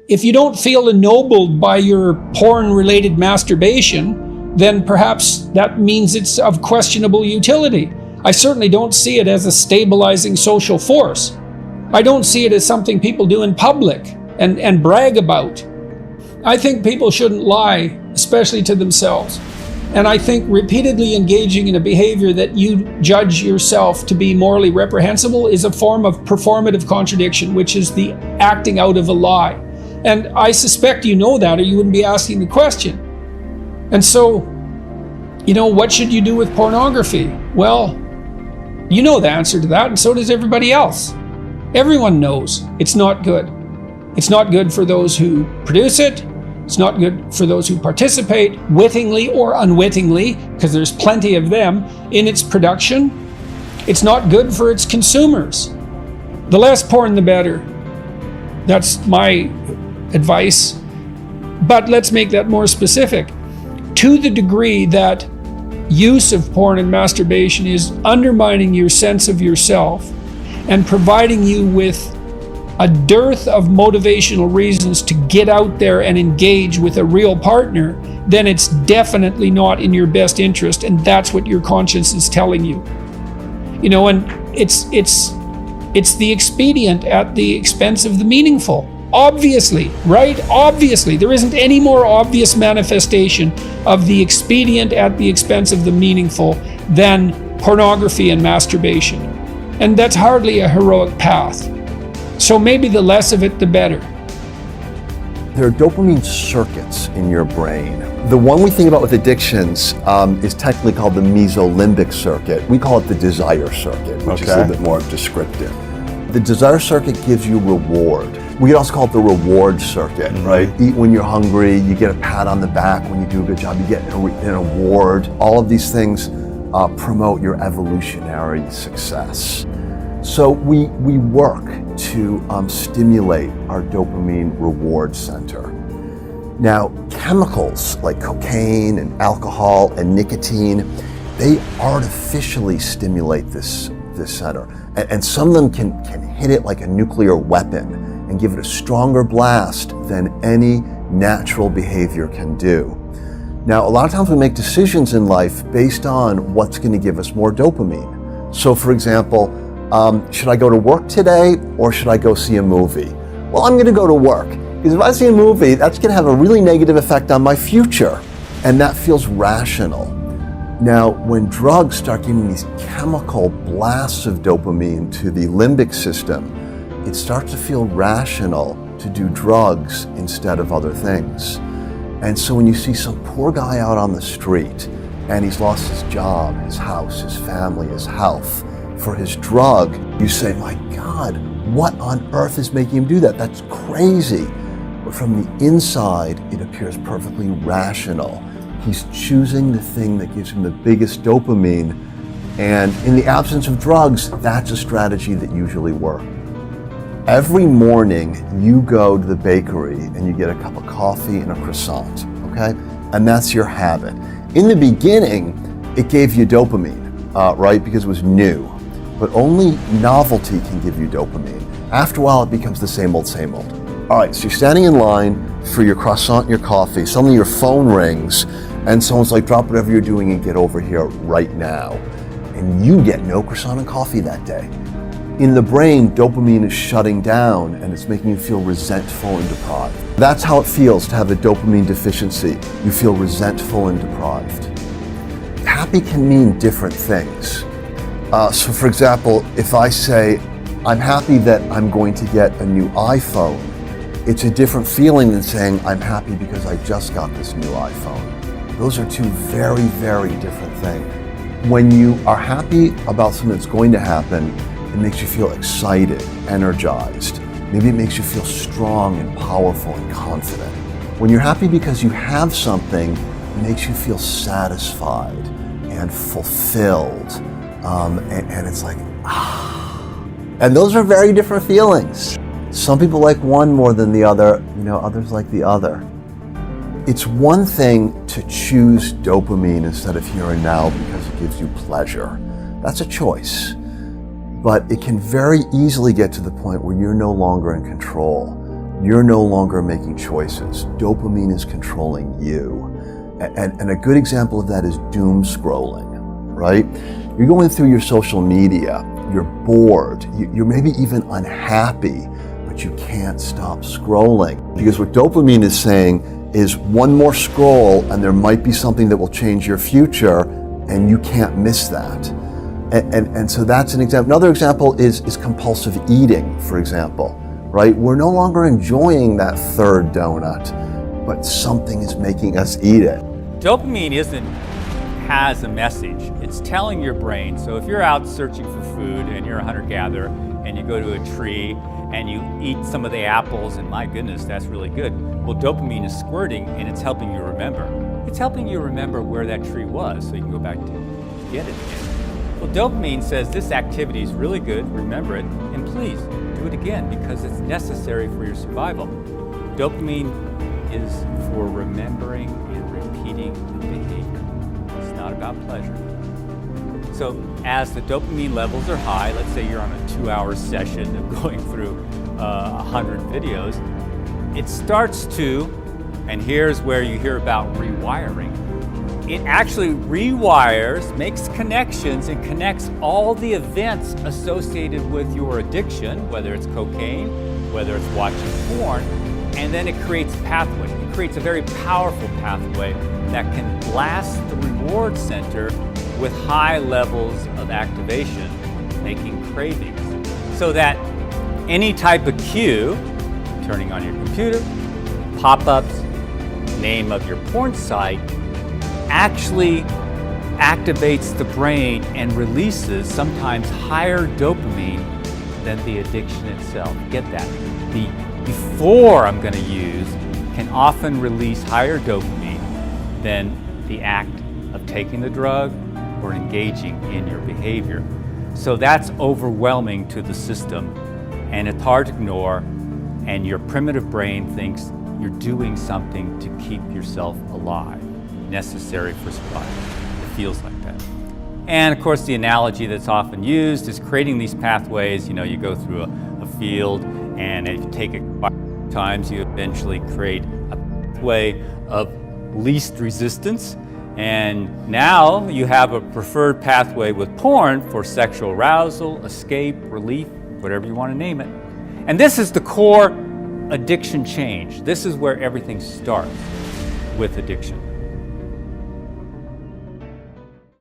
If you don't feel ennobled by your porn-related masturbation, then perhaps that means it's of questionable utility. I certainly don't see it as a stabilizing social force. I don't see it as something people do in public and brag about. I think people shouldn't lie, especially to themselves. And I think repeatedly engaging in a behavior that you judge yourself to be morally reprehensible is a form of performative contradiction, which is the acting out of a lie. And I suspect you know that, or you wouldn't be asking the question. And so, what should you do with pornography? Well, you know the answer to that, and so does everybody else. Everyone knows it's not good. It's not good for those who produce it. It's not good for those who participate, wittingly or unwittingly, because there's plenty of them, in its production. It's not good for its consumers. The less porn, the better. That's my advice. But let's make that more specific. To the degree that use of porn and masturbation is undermining your sense of yourself and providing you with a dearth of motivational reasons to get out there and engage with a real partner, then it's definitely not in your best interest, and that's what your conscience is telling you. And it's the expedient at the expense of the meaningful. Obviously, right? Obviously, there isn't any more obvious manifestation of the expedient at the expense of the meaningful than pornography and masturbation. And that's hardly a heroic path. So maybe the less of it, the better. There are dopamine circuits in your brain. The one we think about with addictions is technically called the mesolimbic circuit. We call it the desire circuit, which is a little bit more descriptive. The desire circuit gives you reward. We could also call it the reward circuit, right? Eat when you're hungry, you get a pat on the back when you do a good job, you get an award. All of these things promote your evolutionary success. So we work to stimulate our dopamine reward center. Now, chemicals like cocaine and alcohol and nicotine, they artificially stimulate this center. And some of them can hit it like a nuclear weapon and give it a stronger blast than any natural behavior can do. Now, a lot of times we make decisions in life based on what's going to give us more dopamine. So, for example, should I go to work today or should I go see a movie? Well, I'm going to go to work, because if I see a movie, that's going to have a really negative effect on my future, and that feels rational. Now, when drugs start giving these chemical blasts of dopamine to the limbic system, it starts to feel rational to do drugs instead of other things. And so when you see some poor guy out on the street and he's lost his job, his house, his family, his health for his drug, you say, my God, what on earth is making him do that? That's crazy. But from the inside, it appears perfectly rational. He's choosing the thing that gives him the biggest dopamine. And in the absence of drugs, that's a strategy that usually works. Every morning, you go to the bakery and you get a cup of coffee and a croissant, okay? And that's your habit. In the beginning, it gave you dopamine, right? Because it was new. But only novelty can give you dopamine. After a while, it becomes the same old, same old. All right, so you're standing in line for your croissant and your coffee. Suddenly your phone rings and someone's like, drop whatever you're doing and get over here right now. And you get no croissant and coffee that day. In the brain, dopamine is shutting down and it's making you feel resentful and deprived. That's how it feels to have a dopamine deficiency. You feel resentful and deprived. Happy can mean different things. So for example, if I say, I'm happy that I'm going to get a new iPhone, it's a different feeling than saying, I'm happy because I just got this new iPhone. Those are two very, very different things. When you are happy about something that's going to happen, it makes you feel excited, energized. Maybe it makes you feel strong and powerful and confident. When you're happy because you have something, it makes you feel satisfied and fulfilled. And it's like, ah. And those are very different feelings. Some people like one more than the other, others like the other. It's one thing to choose dopamine instead of here and now because it gives you pleasure. That's a choice. But it can very easily get to the point where you're no longer in control. you're no longer making choices. Dopamine is controlling you. And a good example of that is doom scrolling, right? You're going through your social media, you're bored, you're maybe even unhappy, but you can't stop scrolling. Because what dopamine is saying is one more scroll and there might be something that will change your future, and you can't miss that. And so that's an example. Another example is compulsive eating, for example, right? We're no longer enjoying that third donut, but something is making us eat it. Dopamine has a message. It's telling your brain. So if you're out searching for food and you're a hunter-gatherer and you go to a tree and you eat some of the apples, and my goodness, that's really good. Well, dopamine is squirting and it's helping you remember. It's helping you remember where that tree was so you can go back to get it again. Well, dopamine says this activity is really good, remember it, and please do it again because it's necessary for your survival. Dopamine is for remembering and repeating the behavior. It's not about pleasure. So as the dopamine levels are high, let's say you're on a 2-hour session of going through 100 videos, it starts to, and here's where you hear about rewiring. It actually rewires, makes connections, and connects all the events associated with your addiction, whether it's cocaine, whether it's watching porn, and then it creates pathways. It creates a very powerful pathway that can blast the reward center with high levels of activation, making cravings. So that any type of cue, turning on your computer, pop-ups, name of your porn site, actually activates the brain and releases sometimes higher dopamine than the addiction itself. Get that? The before I'm going to use can often release higher dopamine than the act of taking the drug or engaging in your behavior. So that's overwhelming to the system, and it's hard to ignore, and your primitive brain thinks you're doing something to keep yourself alive, necessary for survival. It feels like that. And of course, the analogy that's often used is creating these pathways. You know, you go through a field, and if you take it times, you eventually create a pathway of least resistance. And now you have a preferred pathway with porn for sexual arousal, escape, relief, whatever you want to name it. And this is the core addiction change. This is where everything starts with addiction.